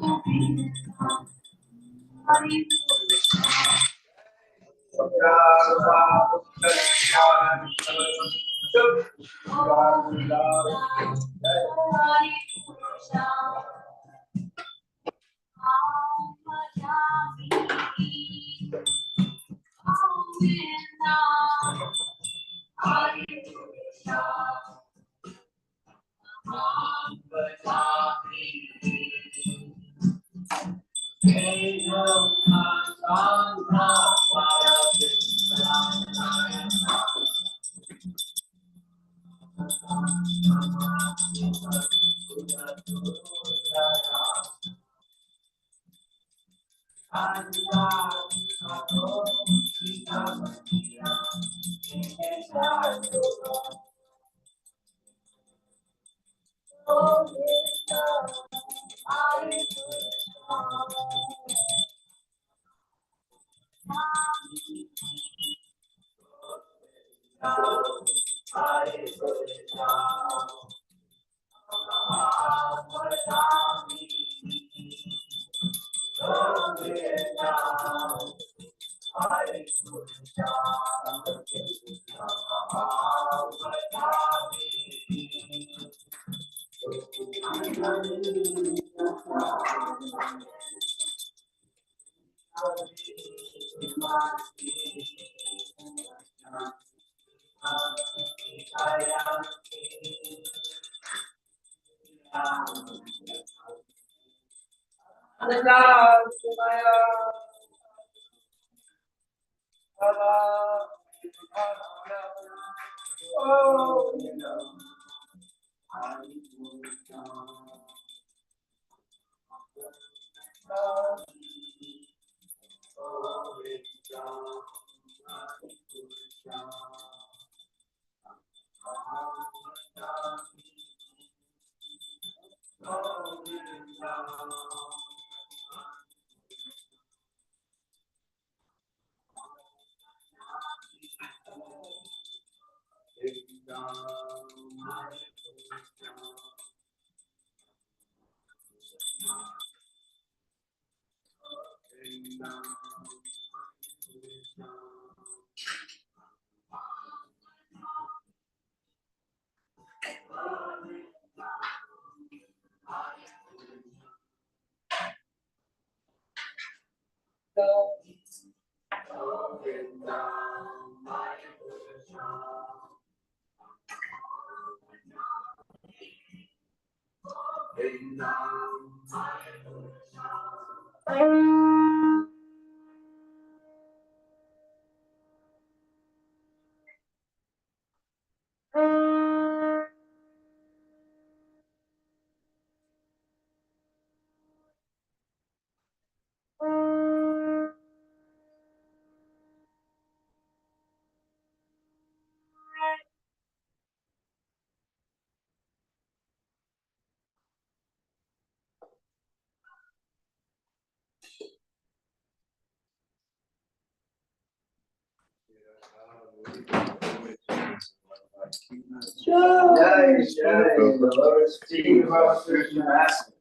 The Lord's feet of our spiritual master.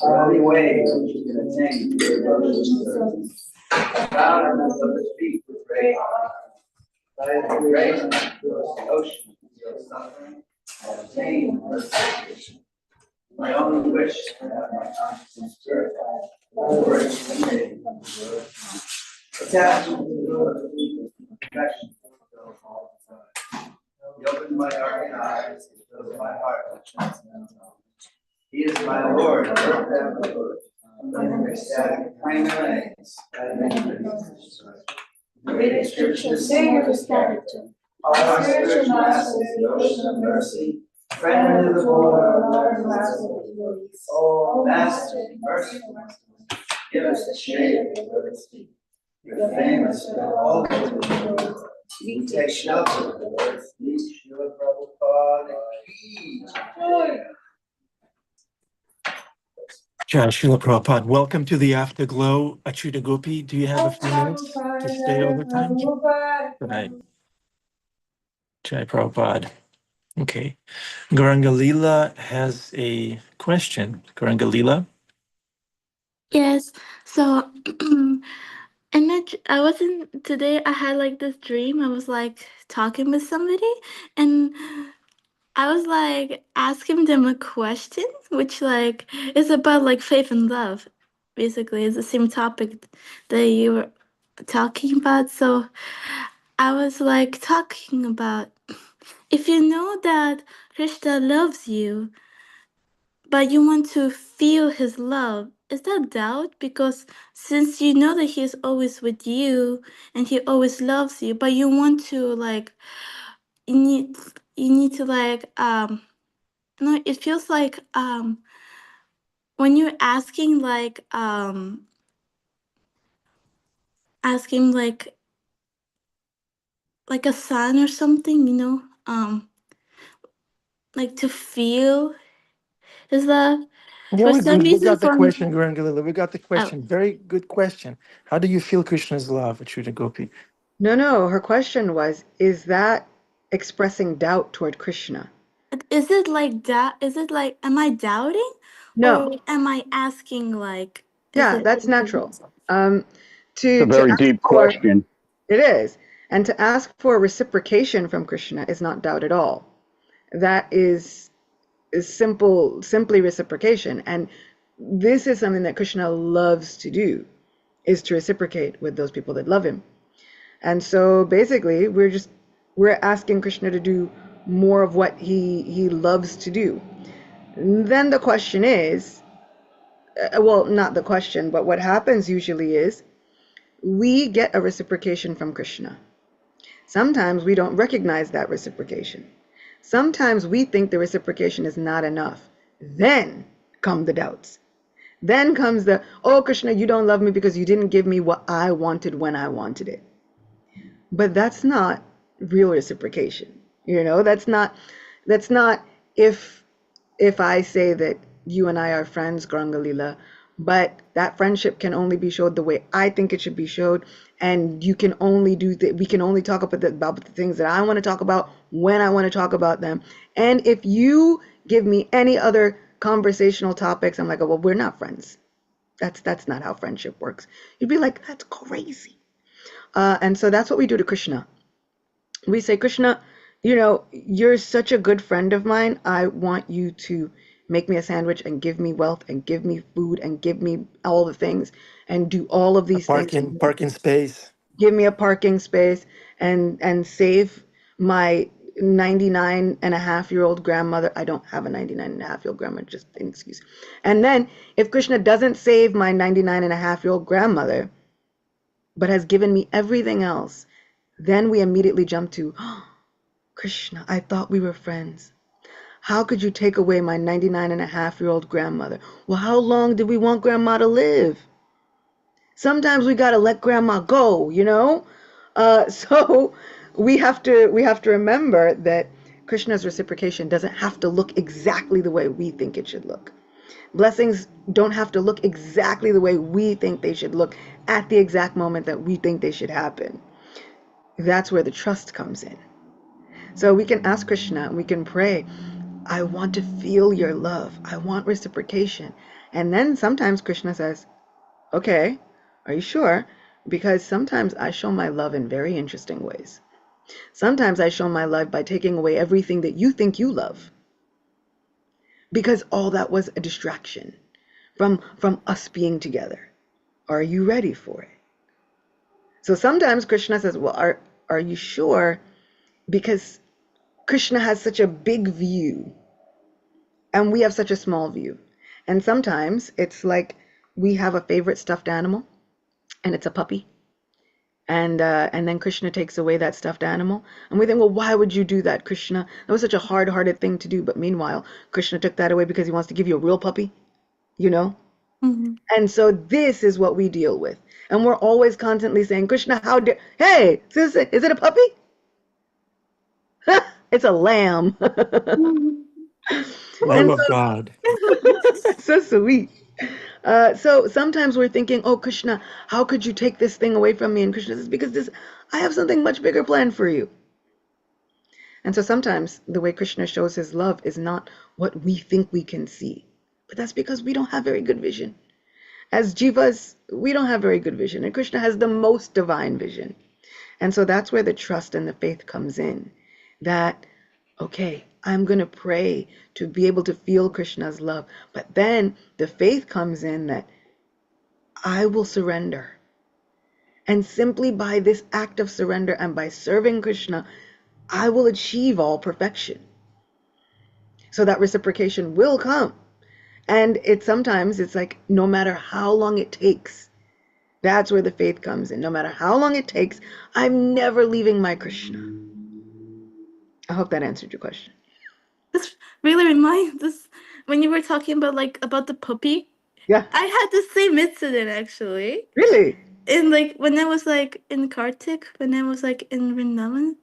The only way we can attain the devotion of boundless of His feet with great honor. By the grace of the ocean of suffering, I obtain mercy. My only wish is to have my consciousness purified, or eliminated from the Lord. Attachment to the Lord of people, perfection fulfilled all the time. He opens my darkened eyes, He fills my heart with transcendental knowledge. He is my Lord, Lord and Lord. I'm ecstatic, kind remains. The great scripture Savior is character. Our spiritual master is the ocean of mercy. Friend of the poor, Lord, master of the oh, master, merciful, give us the shade of your Lord's feet. You're famous for all the we take shelter of the Lord's feet. Srila Prabhupada, Jai Srila Prabhupada, welcome to the Afterglow. Acyuta Gopi, do you have a few minutes to stay over time? Right. Jai Prabhupada. Okay. Garangalila has a question. Garangalila? Yes. So, I wasn't today. I had like this dream. I was like talking with somebody, and I was like asking them a question, which like is about like faith and love. Basically, it's the same topic that you were talking about. So I was like talking about if you know that Krishna loves you, but you want to feel his love. Is that doubt? Because since you know that he is always with you and he always loves you, but you want to like you need you need to like no, it feels when you're asking like a son or something, like to feel his love. Yeah, For we some good. We reason got the for me, question, Garangalila. We got the oh, question. Very good question. How do you feel Krishna's love, Acyuta Gopi? No, her question was, is that expressing doubt toward Krishna? is it like that? Is it like, am I doubting? No. Or am I asking like, is Yeah, it? that's natural. Um, It's a to very ask deep for question. it is, and to ask for reciprocation from Krishna is not doubt at all. That is simply reciprocation, and this is something that Krishna loves to do, is to reciprocate with those people that love him. And so basically, we're asking Krishna to do more of what he loves to do. And then the question is, well, not the question, but what happens usually is we get a reciprocation from Krishna. Sometimes we don't recognize that reciprocation. Sometimes we think the reciprocation is not enough. Then come the doubts. Then comes the, oh, Krishna, you don't love me because you didn't give me what I wanted when I wanted it. But that's not real reciprocation. That's not if I say that you and I are friends, Grangalila, but that friendship can only be showed the way I think it should be showed, and you can only we can only talk about the things that I want to talk about when I want to talk about them. And if you give me any other conversational topics, I'm like, oh, well, we're not friends. That's not how friendship works. You'd be like, that's crazy. And so that's what we do to Krishna. We say, Krishna, you're such a good friend of mine. I want you to make me a sandwich and give me wealth and give me food and give me all the things and do all of A these things. parking space. Give me a parking space and save my 99-and-a-half-year-old grandmother. I don't have a 99-and-a-half-year-old grandmother, just an excuse. And then if Krishna doesn't save my 99-and-a-half-year-old grandmother, but has given me everything else, then we immediately jump to, oh, Krishna, I thought we were friends. How could you take away my 99-and-a-half-year-old grandmother? Well, how long did we want grandma to live? Sometimes we got to let grandma go. So we have to remember that Krishna's reciprocation doesn't have to look exactly the way we think it should look. Blessings don't have to look exactly the way we think they should look at the exact moment that we think they should happen. That's where the trust comes in. So we can ask Krishna, we can pray, I want to feel your love. I want reciprocation. And then sometimes Krishna says, okay, are you sure? Because sometimes I show my love in very interesting ways. Sometimes I show my love by taking away everything that you think you love. Because all that was a distraction from us being together. Are you ready for it? So sometimes Krishna says, well, are you sure? Because Krishna has such a big view and we have such a small view. And sometimes it's like we have a favorite stuffed animal and it's a puppy. And then Krishna takes away that stuffed animal. And we think, well, why would you do that, Krishna? That was such a hard-hearted thing to do. But meanwhile, Krishna took that away because he wants to give you a real puppy, you know? mhm. And so this is what we deal with. And we're always constantly saying, Krishna, how dare, hey, is it a puppy? It's a lamb. Lamb And of God. so, so sweet. So sometimes we're thinking, oh, Krishna, how could you take this thing away from me? And Krishna says, because I have something much bigger planned for you. And so sometimes the way Krishna shows his love is not what we think we can see. But that's because we don't have very good vision. As jivas, we don't have very good vision. And Krishna has the most divine vision. And so that's where the trust and the faith comes in. That, okay, I'm going to pray to be able to feel Krishna's love. But then the faith comes in that I will surrender. And simply by this act of surrender and by serving Krishna, I will achieve all perfection. So that reciprocation will come. And sometimes it's like, no matter how long it takes, that's where the faith comes in. No matter how long it takes, I'm never leaving my Krishna. I hope that answered your question. This really reminds us when you were talking about about the puppy. Yeah. I had the same incident actually. Really? In when I was in Kartik, when I was in Vrindavan,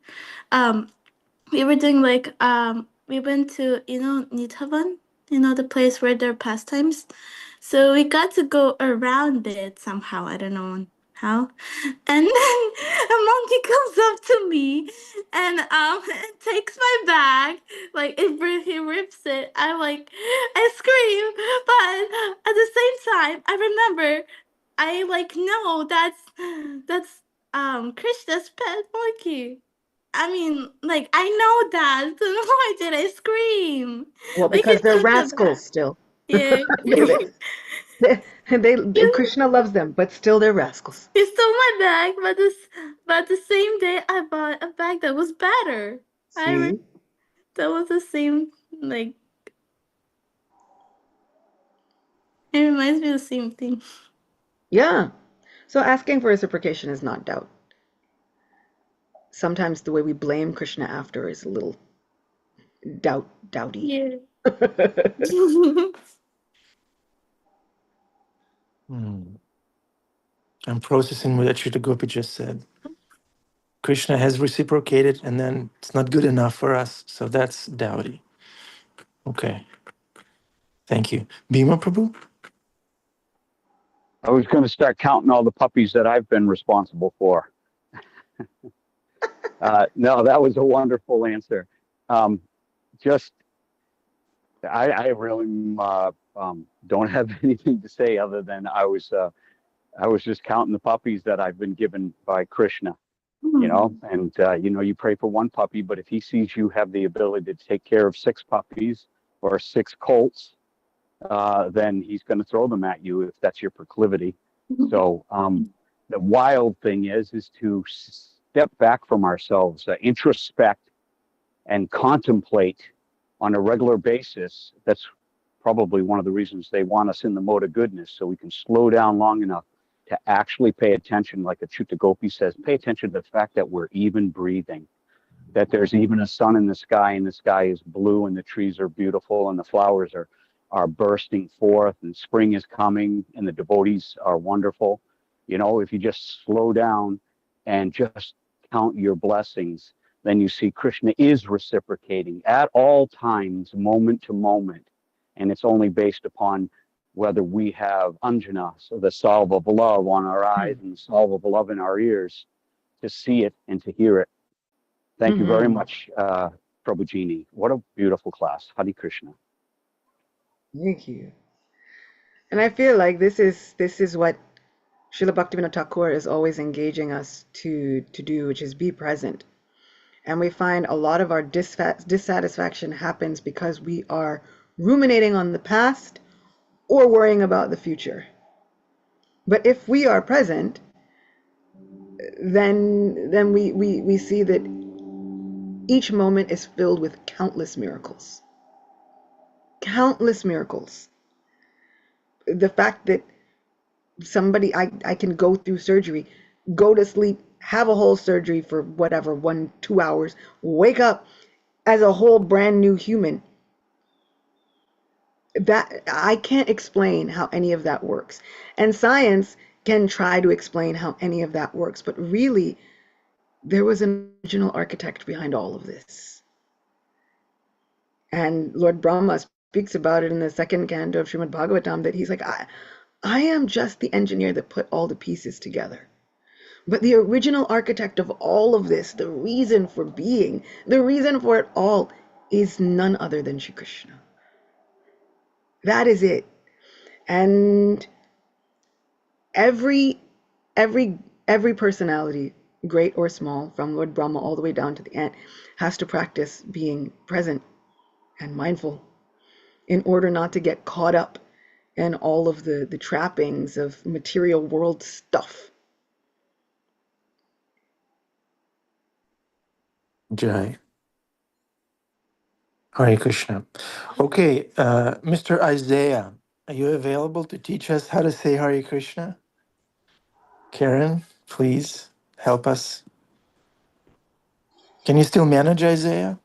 we were doing we went to Nithavan, the place where there are pastimes. So we got to go around it somehow. I don't know how. And then a monkey comes up to me and takes my bag. He rips it. I scream, but at the same time, I remember I no, that's Krishna's pet monkey. I mean, I know that, so why did I scream? Well, He because they're took the rascals bag. still. Yeah. Krishna loves them, but still they're rascals. He stole my bag, but the same day I bought a bag that was better. See? That was the same, it reminds me of the same thing. Yeah. So asking for reciprocation is not doubt. Sometimes the way we blame Krishna after is a little doubty. Yeah. I'm processing what Acyuta Gopi just said. Krishna has reciprocated, and then it's not good enough for us, so that's dowdy. Okay. Thank you. Bhima Prabhu? I was going to start counting all the puppies that I've been responsible for. No, that was a wonderful answer. I really don't have anything to say other than I was just counting the puppies that I've been given by Krishna, and you pray for one puppy, but if he sees you have the ability to take care of 6 puppies or 6 colts, then he's going to throw them at you if that's your proclivity. So the wild thing is to step back from ourselves, introspect, and contemplate on a regular basis. That's probably one of the reasons they want us in the mode of goodness, so we can slow down long enough to actually pay attention, like Acyuta Gopi says, pay attention to the fact that we're even breathing, that there's even a sun in the sky, and the sky is blue, and the trees are beautiful, and the flowers are bursting forth, and spring is coming, and the devotees are wonderful. If you just slow down and just count your blessings, then you see Krishna is reciprocating at all times, moment to moment. And it's only based upon whether we have anjana, so the salve of love on our eyes and the salve of love in our ears to see it and to hear it. Thank you very much, Prabhujini. What a beautiful class. Hare Krishna. Thank you. And I feel like this is what Srila Bhaktivinoda Thakur is always engaging us to do, which is be present. And we find a lot of our dissatisfaction happens because we are ruminating on the past or worrying about the future. But if we are present, then we see that each moment is filled with countless miracles. Countless miracles. The fact that somebody, I can go through surgery, go to sleep, have a whole surgery for whatever, 1-2 hours, wake up as a whole brand new human. That I can't explain how any of that works. And science can try to explain how any of that works, but really there was an original architect behind all of this. And Lord Brahma speaks about it in the second canto of Srimad Bhagavatam, that he's like, I am just the engineer that put all the pieces together. But the original architect of all of this, the reason for being, the reason for it all, is none other than Shri Krishna. That is it. And every personality, great or small, from Lord Brahma all the way down to the ant, has to practice being present and mindful in order not to get caught up in all of the trappings of material world stuff. Jai. Hare Krishna. Okay, Mr. Isaiah, are you available to teach us how to say Hare Krishna? Karen, please help us. Can you still manage, Isaiah?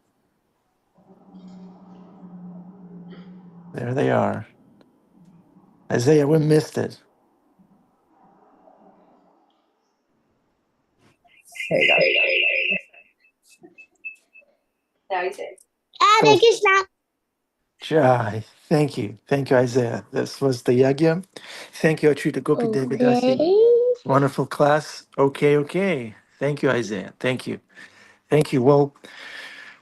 There they are. Isaiah, we missed it. There you go. Now you say. Hare Krishna. Jai. Thank you. Thank you, Isaiah. This was the yagya. Thank you, Acyuta Gopi Devi Dasi. Wonderful class. Okay. Thank you, Isaiah. Thank you. Well,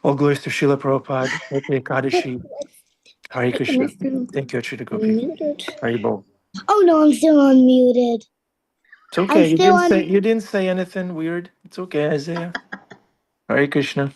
all glories to Srila Prabhupada. Happy EKADASI. Hare Krishna. Thank you, Acyuta Gopi. Haribol. Oh no, I'm still unmuted. It's okay. You didn't say anything weird. It's okay, Isaiah. Hare Krishna.